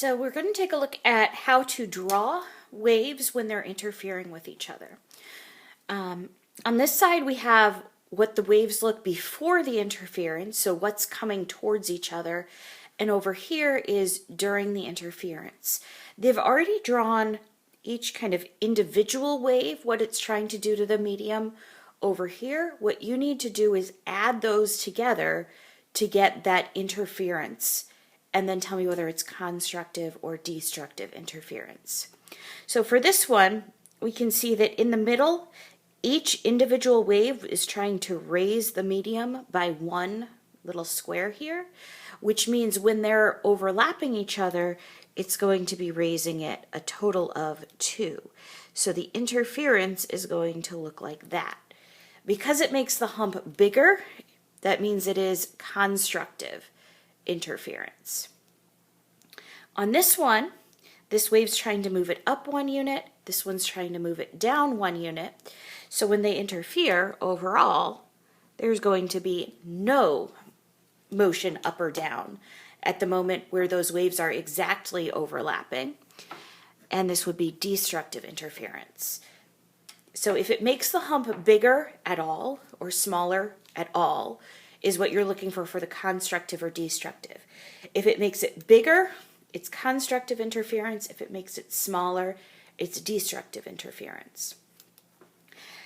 So we're going to take a look at how to draw waves when they're interfering with each other. On this side we have what the waves look before the interference, so what's coming towards each other, and over here is during the interference. They've already drawn each kind of individual wave, what it's trying to do to the medium. Over here, what you need to do is add those together to get that interference, and then tell me whether it's constructive or destructive interference. So for this one, we can see that in the middle, each individual wave is trying to raise the medium by one little square here, which means when they're overlapping each other, it's going to be raising it a total of 2. So the interference is going to look like that. Because it makes the hump bigger, that means it is constructive interference. On this one, this wave's trying to move it up 1 unit, this one's trying to move it down 1 unit. So when they interfere, overall, there's going to be no motion up or down at the moment where those waves are exactly overlapping, and this would be destructive interference. So if it makes the hump bigger at all or smaller at all is what you're looking for the constructive or destructive. If it makes it bigger, it's constructive interference. If it makes it smaller, it's destructive interference.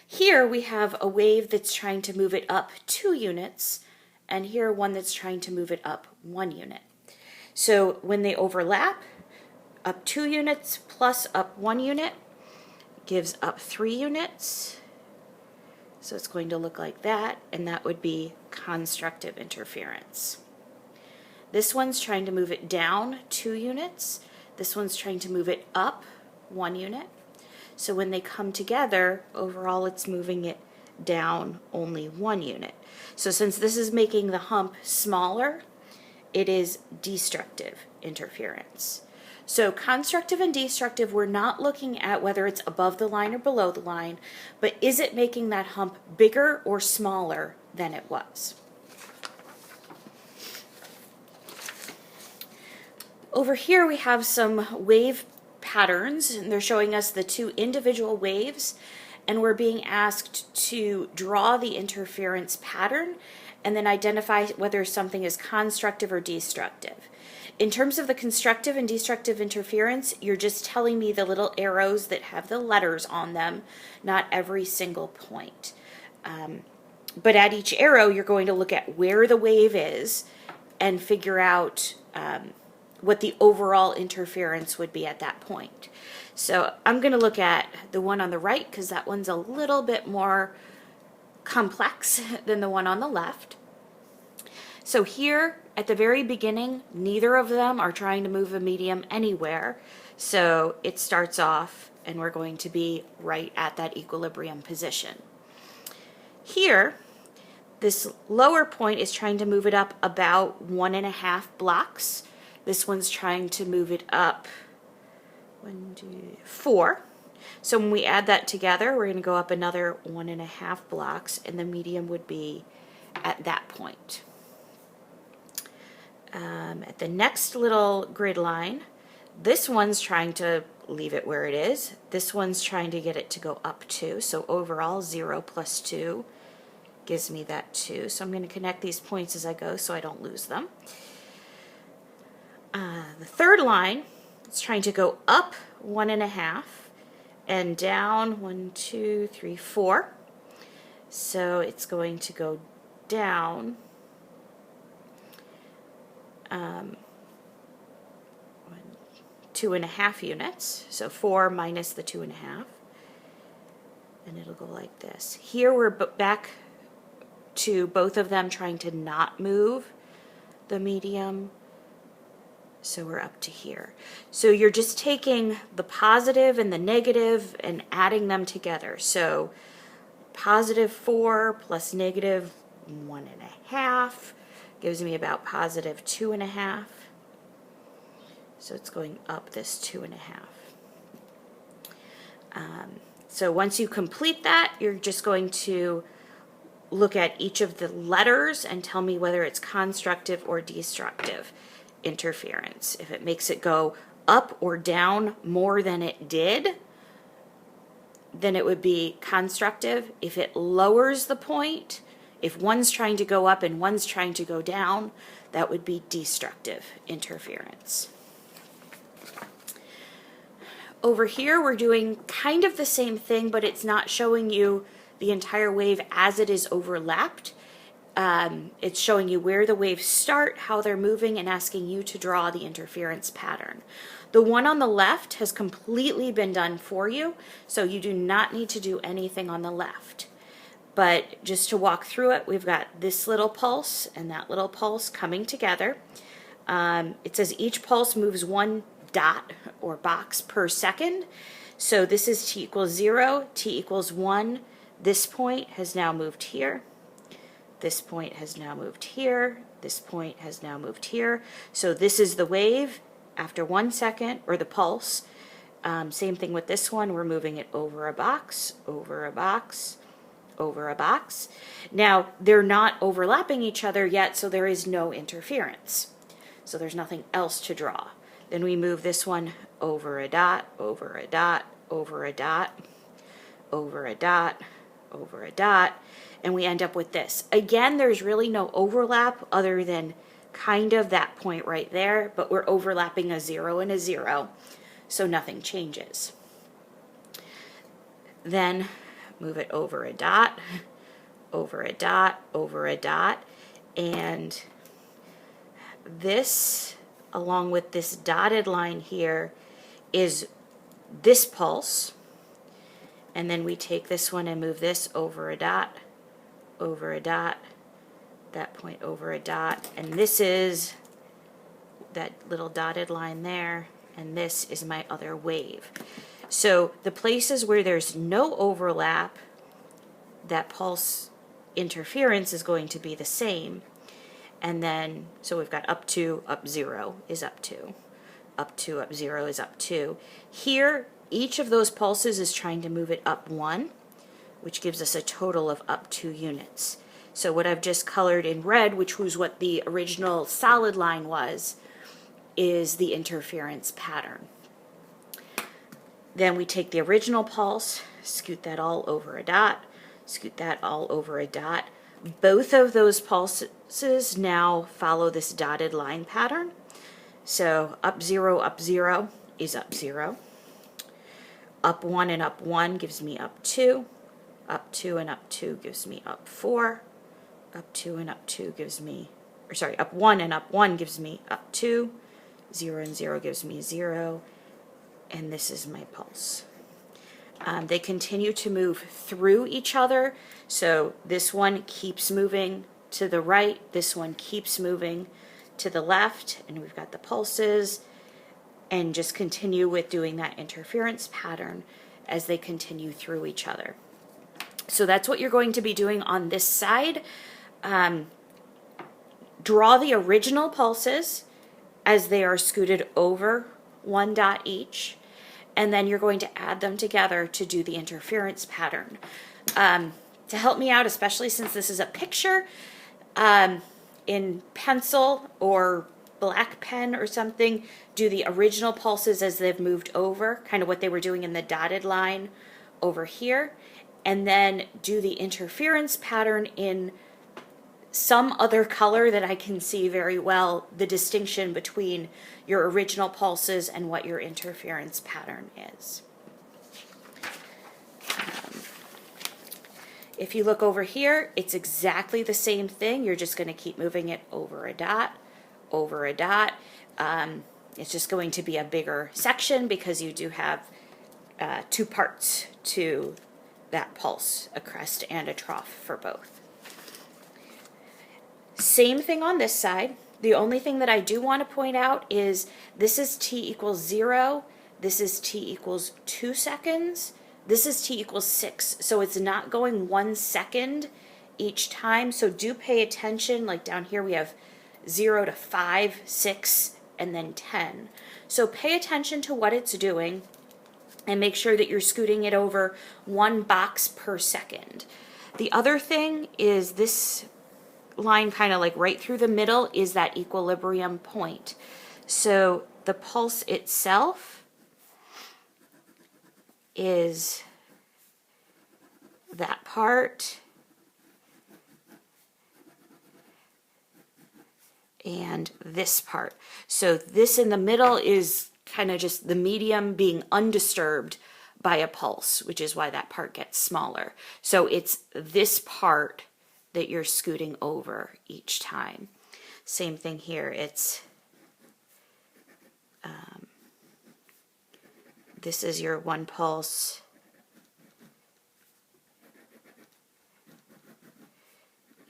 Here we have a wave that's trying to move it up 2 units, and here one that's trying to move it up 1 unit. So when they overlap, up 2 units plus up 1 unit gives up 3 units. So it's going to look like that, and that would be constructive interference. This one's trying to move it down 2 units. This one's trying to move it up 1 unit. So when they come together, overall it's moving it down only 1 unit. So since this is making the hump smaller, it is destructive interference. So constructive and destructive, we're not looking at whether it's above the line or below the line, but is it making that hump bigger or smaller than it was? Over here we have some wave patterns, and they're showing us the 2 individual waves, and we're being asked to draw the interference pattern and then identify whether something is constructive or destructive. In terms of the constructive and destructive interference, you're just telling me the little arrows that have the letters on them, not every single point. But at each arrow, you're going to look at where the wave is and figure out what the overall interference would be at that point. So I'm going to look at the one on the right because that one's a little bit more complex than the one on the left. So here at the very beginning, neither of them are trying to move a medium anywhere. So it starts off and we're going to be right at that equilibrium position. Here, this lower point is trying to move it up about 1.5 blocks. This one's trying to move it up 4. So when we add that together, we're going to go up another 1.5 blocks, and the medium would be at that point. At the next little grid line, this one's trying to leave it where it is. This one's trying to get it to go up 2. So overall, 0 plus 2 gives me that 2. So I'm going to connect these points as I go so I don't lose them. The third line is trying to go up 1.5 and down 1, 2, 3, 4. So it's going to go down 2.5 units. So 4 minus the 2.5, and it'll go like this. Here we're back to both of them trying to not move the medium. So we're up to here. So you're just taking the positive and the negative and adding them together. So positive 4 plus negative 1.5 gives me about positive 2.5. So it's going up this 2.5. So once you complete that, you're just going to look at each of the letters and tell me whether it's constructive or destructive. interference. If it makes it go up or down more than it did, then it would be constructive. If it lowers the point, if one's trying to go up and one's trying to go down, that would be destructive interference. Over here, we're doing kind of the same thing, but it's not showing you the entire wave as it is overlapped. It's showing you where the waves start, how they're moving, and asking you to draw the interference pattern. The one on the left has completely been done for you, so you do not need to do anything on the left. But just to walk through it, we've got this little pulse and that little pulse coming together. It says each pulse moves one dot or box per second. So this is t equals 0, t equals 1. This point has now moved here. This point has now moved here. This point has now moved here. So this is the wave after 1 second, or the pulse. Same thing with this one. We're moving it over a box, over a box, over a box. Now, they're not overlapping each other yet, so there is no interference. So there's nothing else to draw. Then we move this one over a dot, over a dot, over a dot, over a dot, over a dot, and we end up with this. Again, there's really no overlap other than kind of that point right there, but we're overlapping a 0 and a 0, so nothing changes. Then move it over a dot, over a dot, over a dot, and this, along with this dotted line here, is this pulse. And then we take this one and move this over a dot, that point over a dot, and this is that little dotted line there, and this is my other wave. So the places where there's no overlap, that pulse interference is going to be the same. And then, so we've got up 2, up 0 is up 2, up 2, up 0 is up 2. Here, each of those pulses is trying to move it up 1, which gives us a total of up 2 units. So what I've just colored in red, which was what the original solid line was, is the interference pattern. Then we take the original pulse, scoot that all over a dot, scoot that all over a dot. Both of those pulses now follow this dotted line pattern. So up 0 is up 0. Up 1 and up 1 gives me up 2. Up 2 and up 2 gives me up 4. Up 2 and up 2 gives me, or sorry, up 1 and up 1 gives me up 2. 0 and 0 gives me 0. And this is my pulse. They continue to move through each other. So this one keeps moving to the right. This one keeps moving to the left. And we've got the pulses. And just continue with doing that interference pattern as they continue through each other. So that's what you're going to be doing on this side. Draw the original pulses as they are scooted over one dot each, and then you're going to add them together to do the interference pattern. To help me out, especially since this is a picture, in pencil or black pen or something, do the original pulses as they've moved over, kind of what they were doing in the dotted line over here, and then do the interference pattern in some other color that I can see very well the distinction between your original pulses and what your interference pattern is. If you look over here, it's exactly the same thing. You're just going to keep moving it over a dot, over a dot. It's just going to be a bigger section because you do have 2 parts to that pulse, a crest and a trough for both. Same thing on this side. The only thing that I do want to point out is this is t equals 0, this is t equals 2 seconds, this is t equals 6. So it's not going 1 second each time. So do pay attention. Like down here we have 0 to 5, 6, and then 10. So pay attention to what it's doing and make sure that you're scooting it over 1 box per second. The other thing is this line kind of like right through the middle is that equilibrium point. So the pulse itself is that part, and this part. So this in the middle is kind of just the medium being undisturbed by a pulse, which is why that part gets smaller. So it's this part that you're scooting over each time. Same thing here. It's this is your one pulse.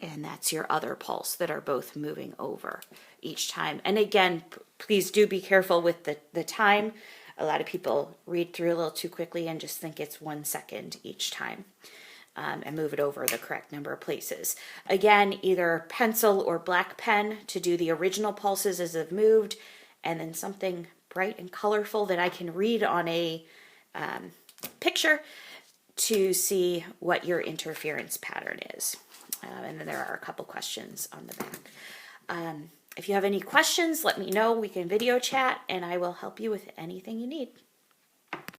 And that's your other pulse that are both moving over each time. And again, please do be careful with the time. A lot of people read through a little too quickly and just think it's 1 second each time, and move it over the correct number of places. Again, either pencil or black pen to do the original pulses as they've moved, and then something bright and colorful that I can read on a picture to see what your interference pattern is. And then there are a couple questions on the back. If you have any questions, let me know. We can video chat and I will help you with anything you need.